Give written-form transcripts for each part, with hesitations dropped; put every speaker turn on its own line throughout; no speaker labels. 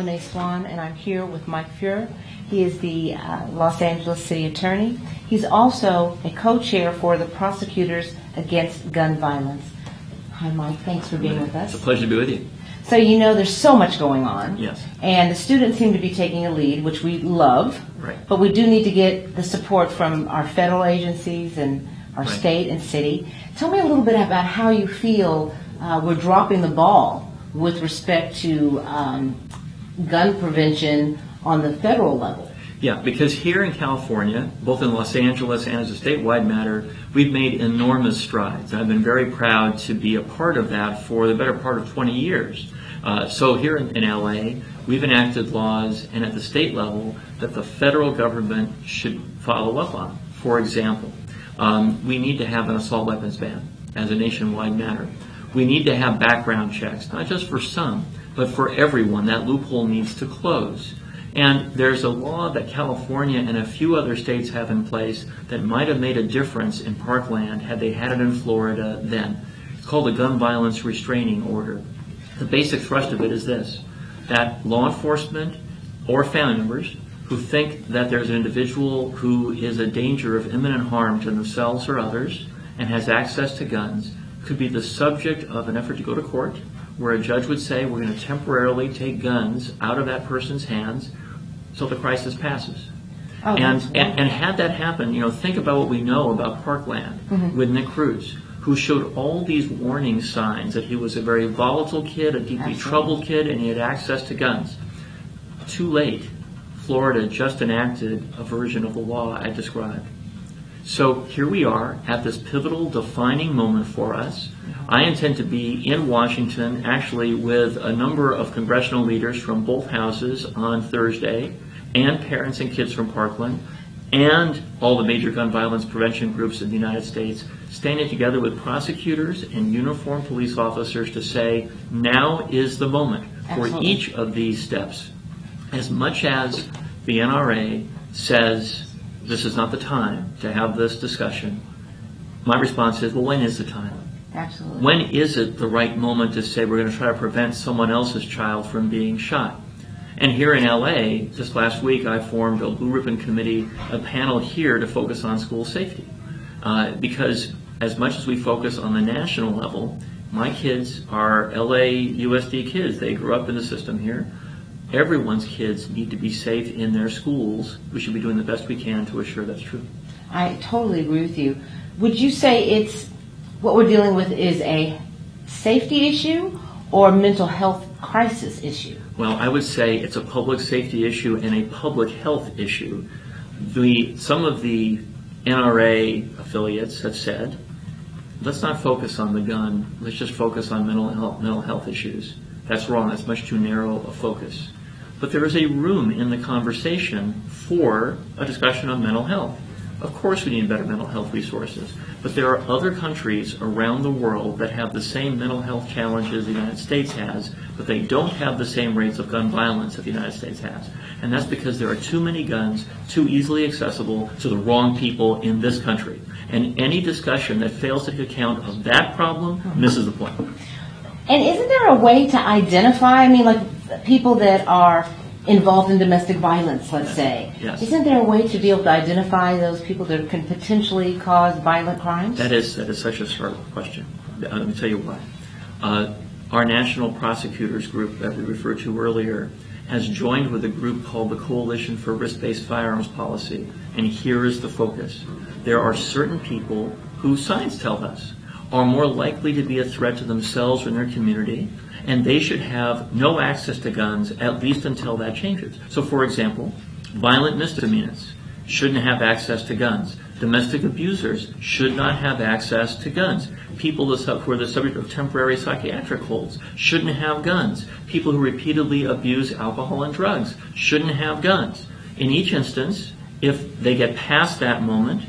Moné Swann, and I'm here with Mike Feuer. He is the Los Angeles City Attorney. He's also a co-chair for the Prosecutors Against Gun Violence. Hi, Mike. Thanks for being with us.
It's a pleasure to be with you.
So you know there's so much going on.
Yes.
And the students seem to be taking a lead, which we love.
Right.
But we do need to get the support from our federal agencies and our
Right.
state and city. Tell me a little bit about how you feel we're dropping the ball with respect to gun prevention on the federal level.
Yeah, because here in California, both in Los Angeles and as a statewide matter, we've made enormous strides. I've been very proud to be a part of that for the better part of 20 years. So here in LA, we've enacted laws, and at the state level, that the federal government should follow up on. For example, we need to have an assault weapons ban as a nationwide matter. We need to have background checks, not just for some, but for everyone. That loophole needs to close. And there's a law that California and a few other states have in place that might have made a difference in Parkland had they had it in Florida then. It's called a gun violence restraining order. The basic thrust of it is this, that law enforcement or family members who think that there's an individual who is a danger of imminent harm to themselves or others and has access to guns could be the subject of an effort to go to court where a judge would say we're going to temporarily take guns out of that person's hands until the crisis passes.
Oh,
and had that happen, think about what we know about Parkland with Nick Cruz, who showed all these warning signs that he was a very volatile kid, a deeply troubled kid, and he had access to guns. Too late, Florida just enacted a version of the law I described. So here we are at this pivotal defining moment for us. I intend to be in Washington actually with a number of congressional leaders from both houses on Thursday, and parents and kids from Parkland, and all the major gun violence prevention groups in the United States, standing together with prosecutors and uniformed police officers to say, now is the moment for each of these steps. As much as the NRA says this is not the time to have this discussion, my response is, well, when is the time?
Absolutely.
When is it the right moment to say we're going to try to prevent someone else's child from being shot? And here in LA, just last week, I formed a Blue Ribbon Committee, a panel here to focus on school safety. Because as much as we focus on the national level, my kids are LA USD kids. They grew up in the system here. Everyone's kids need to be safe in their schools. We should be doing the best we can to assure that's true.
I totally agree with you. Would you say what we're dealing with is a safety issue or a mental health crisis issue?
Well, I would say it's a public safety issue and a public health issue. Some of the NRA affiliates have said, let's not focus on the gun, let's just focus on mental health issues. That's wrong, that's much too narrow a focus. But there is a room in the conversation for a discussion on mental health. Of course we need better mental health resources, but there are other countries around the world that have the same mental health challenges the United States has, but they don't have the same rates of gun violence that the United States has. And that's because there are too many guns, too easily accessible to the wrong people in this country. And any discussion that fails to take account of that problem misses the point.
And isn't there a way to identify, like people that are involved in domestic violence, let's say?
Yes.
Isn't there a way to be able to identify those people that can potentially cause violent crimes?
That is such a smart question. Let me tell you why. Our National Prosecutors group that we referred to earlier has joined with a group called the Coalition for Risk-Based Firearms Policy, and here is the focus. There are certain people who science tells us are more likely to be a threat to themselves or their community, and they should have no access to guns at least until that changes. So, for example, violent misdemeanors shouldn't have access to guns. Domestic abusers should not have access to guns. People who are the subject of temporary psychiatric holds shouldn't have guns. People who repeatedly abuse alcohol and drugs shouldn't have guns. In each instance, if they get past that moment,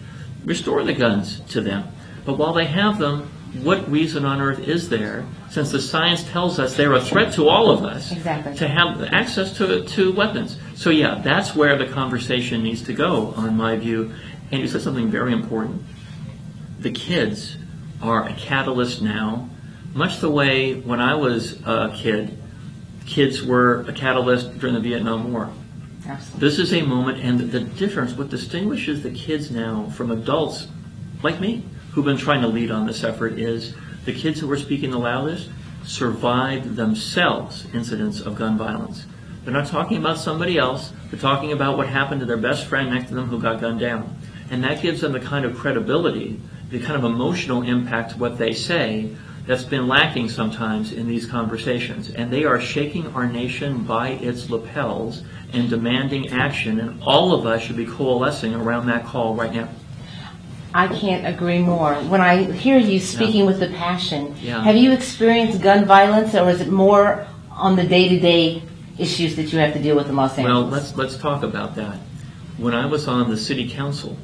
restore the guns to them. But while they have them, what reason on earth is there, since the science tells us they're a threat to all of us, to have access to weapons? So yeah, that's where the conversation needs to go, on my view. And you said something very important. The kids are a catalyst now, much the way when I was a kid, kids were a catalyst during the Vietnam War.
Absolutely.
This is a moment, and the difference, what distinguishes the kids now from adults like me, who've been trying to lead on this effort, is the kids who were speaking the loudest survived themselves incidents of gun violence. They're not talking about somebody else. They're talking about what happened to their best friend next to them who got gunned down. And that gives them the kind of credibility, the kind of emotional impact to what they say that's been lacking sometimes in these conversations. And they are shaking our nation by its lapels and demanding action. And all of us should be coalescing around that call right now.
I can't agree more. When I hear you speaking with the passion,
Yeah.
have you experienced gun violence, or is it more on the day-to-day issues that you have to deal with in Los
Well,
Angeles?
let's talk about that. When I was on the city council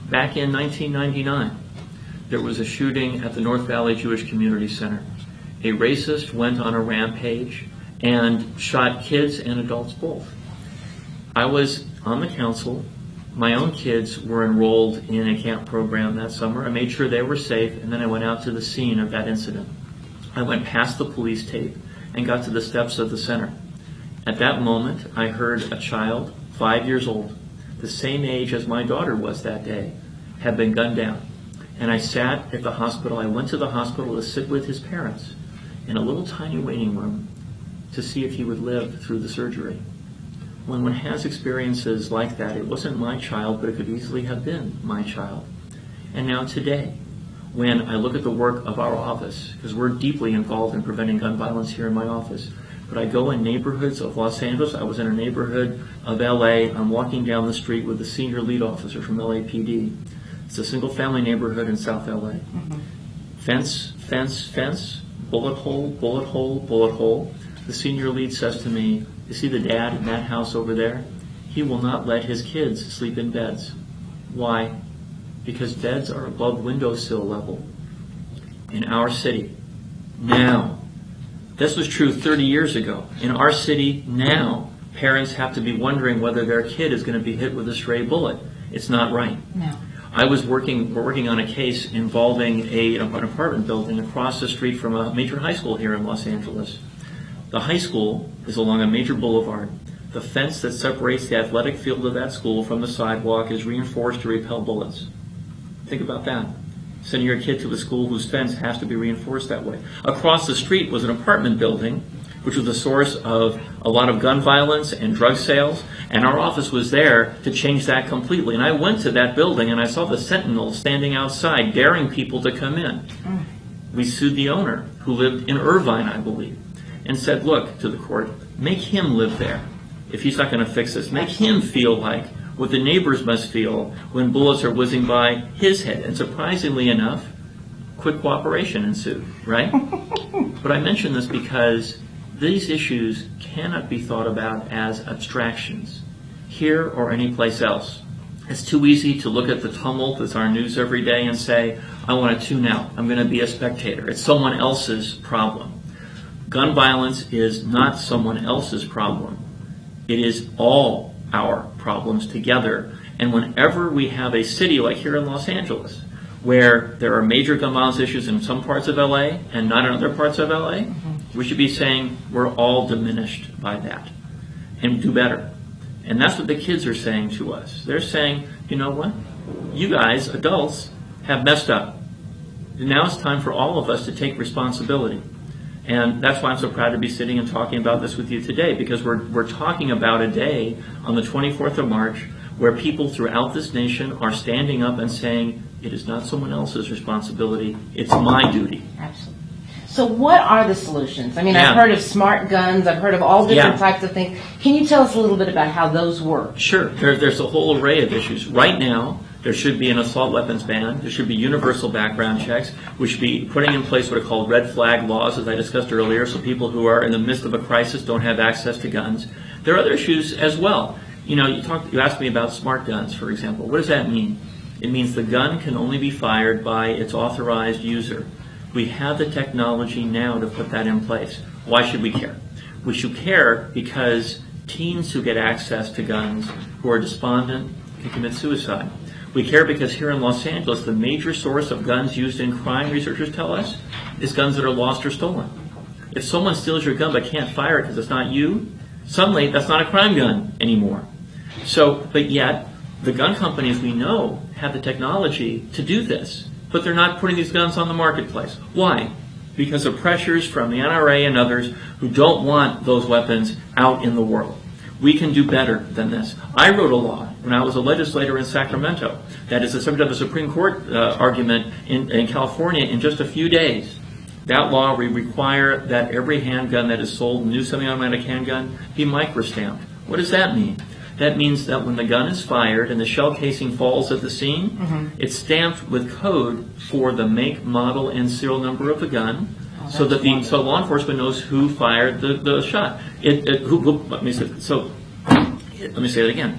back in 1999, there was a shooting at the North Valley Jewish Community Center. A racist went on a rampage and shot kids and adults both. I was on the council. My own kids were enrolled in a camp program that summer. I made sure they were safe, and then I went out to the scene of that incident. I went past the police tape and got to the steps of the center. At that moment, I heard a child, 5 years old, the same age as my daughter was that day, had been gunned down. And I sat at the hospital. I went to the hospital to sit with his parents in a little tiny waiting room to see if he would live through the surgery. When one has experiences like that, it wasn't my child, but it could easily have been my child. And now today, when I look at the work of our office, because we're deeply involved in preventing gun violence here in my office, but I go in neighborhoods of Los Angeles. I was in a neighborhood of LA. I'm walking down the street with the senior lead officer from LAPD. It's a single-family neighborhood in South LA. Mm-hmm. Fence, fence, fence, bullet hole, bullet hole, bullet hole. The senior lead says to me, "You see the dad in that house over there? He will not let his kids sleep in beds." Why? Because beds are above windowsill level in our city. Now, this was true 30 years ago. In our city now, parents have to be wondering whether their kid is going to be hit with a stray bullet. It's not right.
No.
We're working on a case involving an apartment building across the street from a major high school here in Los Angeles. The high school is along a major boulevard. The fence that separates the athletic field of that school from the sidewalk is reinforced to repel bullets. Think about that. Sending your kid to a school whose fence has to be reinforced that way. Across the street was an apartment building, which was the source of a lot of gun violence and drug sales, and our office was there to change that completely. And I went to that building and I saw the sentinels standing outside, daring people to come in. We sued the owner, who lived in Irvine, I believe, and said, look, to the court, make him live there. If he's not going to fix this, make him feel like what the neighbors must feel when bullets are whizzing by his head. And surprisingly enough, quick cooperation ensued, right? But I mention this because these issues cannot be thought about as abstractions, here or anyplace else. It's too easy to look at the tumult that's our news every day and say, I want to tune out. I'm going to be a spectator. It's someone else's problem. Gun violence is not someone else's problem. It is all our problems together. And whenever we have a city like here in Los Angeles, where there are major gun violence issues in some parts of LA and not in other parts of LA, we should be saying we're all diminished by that and do better. And that's what the kids are saying to us. They're saying, you know what? You guys, adults, have messed up. Now it's time for all of us to take responsibility. And that's why I'm so proud to be sitting and talking about this with you today, because we're talking about a day on the 24th of March where people throughout this nation are standing up and saying, it is not someone else's responsibility, it's my duty.
Absolutely. So what are the solutions? I mean,
Yeah.
I've heard of smart guns, I've heard of all different
Yeah.
types of things. Can you tell us a little bit about how those work?
Sure. There's a whole array of issues. Right now, there should be an assault weapons ban. There should be universal background checks. We should be putting in place what are called red flag laws, as I discussed earlier, so people who are in the midst of a crisis don't have access to guns. There are other issues as well. You know, you asked me about smart guns, for example. What does that mean? It means the gun can only be fired by its authorized user. We have the technology now to put that in place. Why should we care? We should care because teens who get access to guns, who are despondent, can commit suicide. We care because here in Los Angeles, the major source of guns used in crime, researchers tell us, is guns that are lost or stolen. If someone steals your gun but can't fire it because it's not you, suddenly that's not a crime gun anymore. So, but yet, the gun companies we know have the technology to do this, but they're not putting these guns on the marketplace. Why? Because of pressures from the NRA and others who don't want those weapons out in the world. We can do better than this. I wrote a law when I was a legislator in Sacramento that is the subject of a Supreme Court argument in California in just a few days. That law will require that every handgun that is sold, new semi-automatic handgun, be microstamped. What does that mean? That means that when the gun is fired and the shell casing falls at the scene, it's stamped with code for the make, model, and serial number of the gun, so that so law enforcement knows who fired the shot. Let me say it again.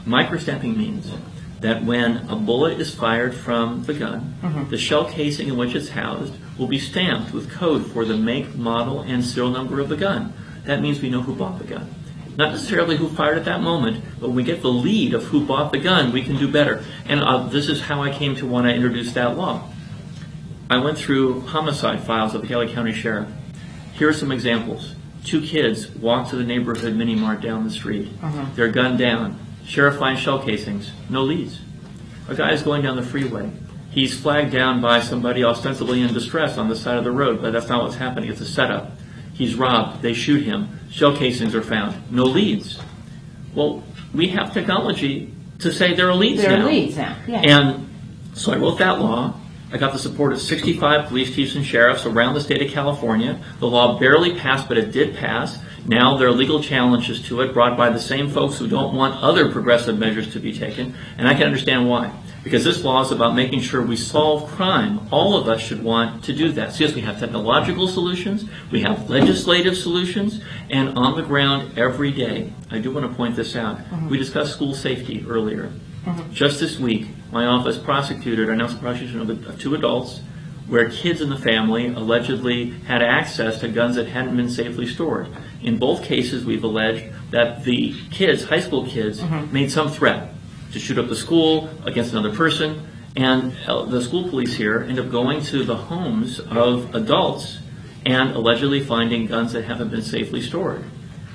Microstamping means that when a bullet is fired from the gun, the shell casing in which it's housed will be stamped with code for the make, model, and serial number of the gun. That means we know who bought the gun. Not necessarily who fired at that moment, but when we get the lead of who bought the gun, we can do better. And this is how I came to want to introduce that law. I went through homicide files of the Cali County Sheriff. Here are some examples. 2 kids walk to the neighborhood mini mart down the street. They're gunned down. Sheriff finds shell casings. No leads. A guy is going down the freeway. He's flagged down by somebody ostensibly in distress on the side of the road, but that's not what's happening. It's a setup. He's robbed. They shoot him. Shell casings are found. No leads. Well, we have technology to say there are leads now.
There are leads now, yeah.
And so I wrote that law. I got the support of 65 police chiefs and sheriffs around the state of California. The law barely passed, but it did pass. Now there are legal challenges to it brought by the same folks who don't want other progressive measures to be taken. And I can understand why. Because this law is about making sure we solve crime. All of us should want to do that. So yes, we have technological solutions, we have legislative solutions, and on the ground every day, I do want to point this out. We discussed school safety earlier. Just this week, my office announced the prosecution of 2 adults where kids in the family allegedly had access to guns that hadn't been safely stored. In both cases, we've alleged that the kids, high school kids, made some threat to shoot up the school against another person, and the school police here end up going to the homes of adults and allegedly finding guns that haven't been safely stored.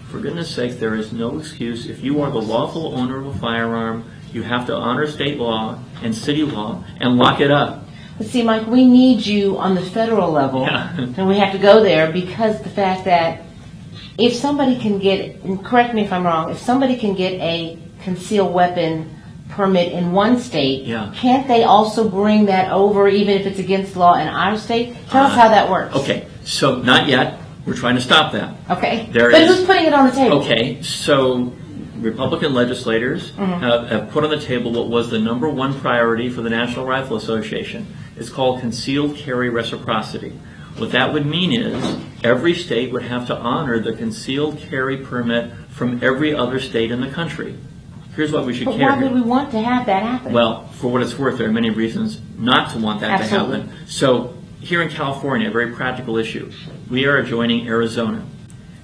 For goodness sake, there is no excuse. If you are the lawful owner of a firearm, you have to honor state law and city law and lock it up.
But see, Mike, we need you on the federal level, and we have to go there because the fact that if somebody can get, and correct me if I'm wrong, if somebody can get a concealed weapon permit in one state, can't they also bring that over even if it's against law in our state? Tell us how that works.
Okay, so not yet. We're trying to stop that.
Okay, but who's putting it on the table?
Okay, so Republican legislators have put on the table what was the #1 priority for the National Rifle Association. It's called concealed carry reciprocity. What that would mean is every state would have to honor the concealed carry permit from every other state in the country. Here's what we should care.
But why would we want to have that happen?
Well, for what it's worth, there are many reasons not to want that to happen. So here in California, a very practical issue. We are adjoining Arizona.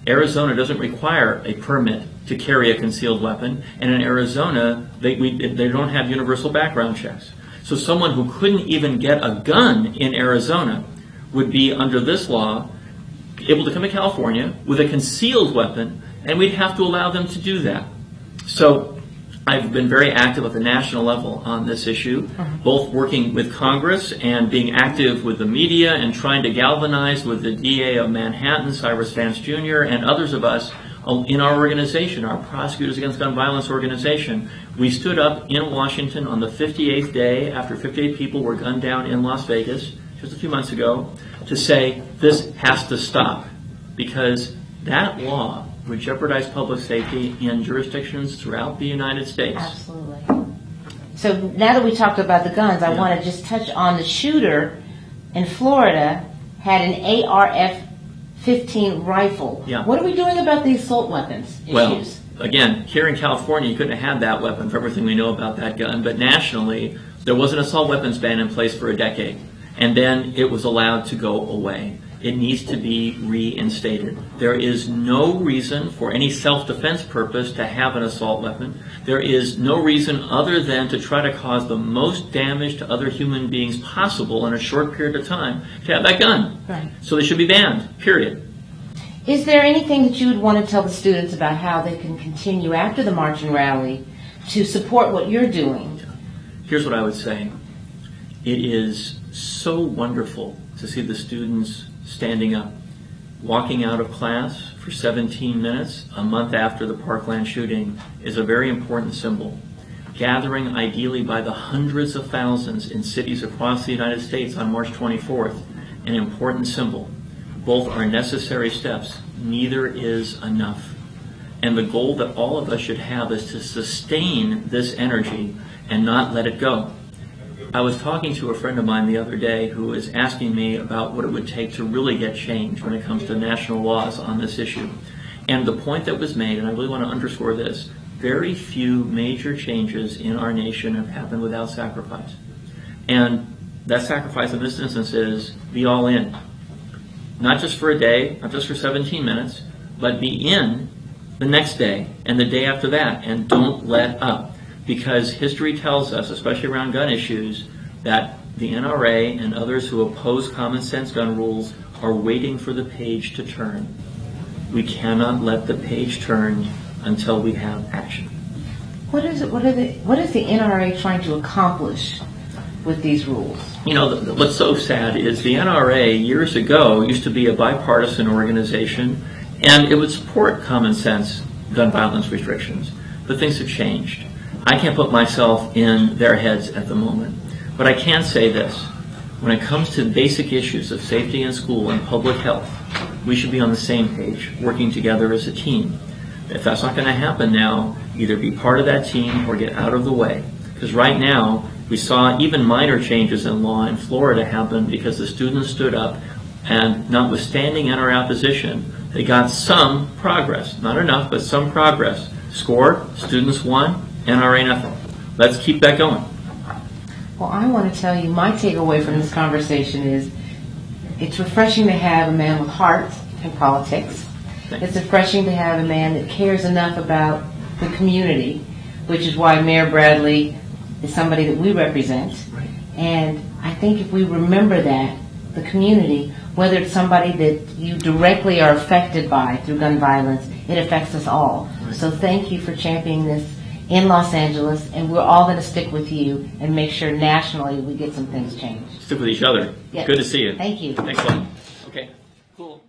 Arizona doesn't require a permit to carry a concealed weapon, and in Arizona, they don't have universal background checks. So someone who couldn't even get a gun in Arizona would be, under this law, able to come to California with a concealed weapon, and we'd have to allow them to do that. So I've been very active at the national level on this issue, both working with Congress and being active with the media and trying to galvanize with the DA of Manhattan, Cyrus Vance Jr., and others of us in our organization, our Prosecutors Against Gun Violence organization. We stood up in Washington on the 58th day after 58 people were gunned down in Las Vegas just a few months ago to say this has to stop because that law would jeopardize public safety in jurisdictions throughout the United States.
Absolutely. So now that we talked about the guns, I want to just touch on the shooter in Florida had an AR-15 rifle. What are we doing about the assault weapons issues?
Well, again, here in California, you couldn't have had that weapon for everything we know about that gun, but nationally, there was an assault weapons ban in place for a decade, and then it was allowed to go away. it needs to be reinstated. There is no reason for any self-defense purpose to have an assault weapon. There is no reason other than to try to cause the most damage to other human beings possible in a short period of time to have that gun.
Right.
So they should be banned, period.
Is there anything that you would want to tell the students about how they can continue after the march and rally to support what you're doing?
Here's what I would say. It is so wonderful to see the students standing up, walking out of class for 17 minutes a month after the Parkland shooting is a very important symbol. Gathering ideally by the hundreds of thousands in cities across the United States on March 24th, an important symbol. Both are necessary steps. Neither is enough. And the goal that all of us should have is to sustain this energy and not let it go. I was talking to a friend of mine the other day who was asking me about what it would take to really get change when it comes to national laws on this issue. And the point that was made, and I really want to underscore this, very few major changes in our nation have happened without sacrifice. And that sacrifice in this instance is be all in. Not just for a day, not just for 17 minutes, but be in the next day and the day after that, and don't let up. Because history tells us, especially around gun issues, that the NRA and others who oppose common sense gun rules are waiting for the page to turn. We cannot let the page turn until we have action.
What is the NRA trying to accomplish with these rules?
You know, what's so sad is the NRA years ago used to be a bipartisan organization, and it would support common sense gun violence restrictions. But things have changed. I can't put myself in their heads at the moment. But I can say this. When it comes to basic issues of safety in school and public health, we should be on the same page, working together as a team. If that's not going to happen now, either be part of that team or get out of the way. Because right now, we saw even minor changes in law in Florida happen because the students stood up, and notwithstanding NRA opposition, they got some progress. Not enough, but some progress. Score, students won, NRA nothing. Let's keep that going.
Well, I want to tell you, my takeaway from this conversation is it's refreshing to have a man with heart in politics. It's refreshing to have a man that cares enough about the community, which is why Mayor Bradley is somebody that we represent.
Right.
And I think if we remember that, the community, whether it's somebody that you directly are affected by through gun violence, it affects us all.
Right.
So thank you for championing this in Los Angeles, and we're all going to stick with you and make sure nationally we get some things changed.
Stick with each other.
Yes.
Good to see you.
Thank you.
Thanks a lot. Okay. Cool.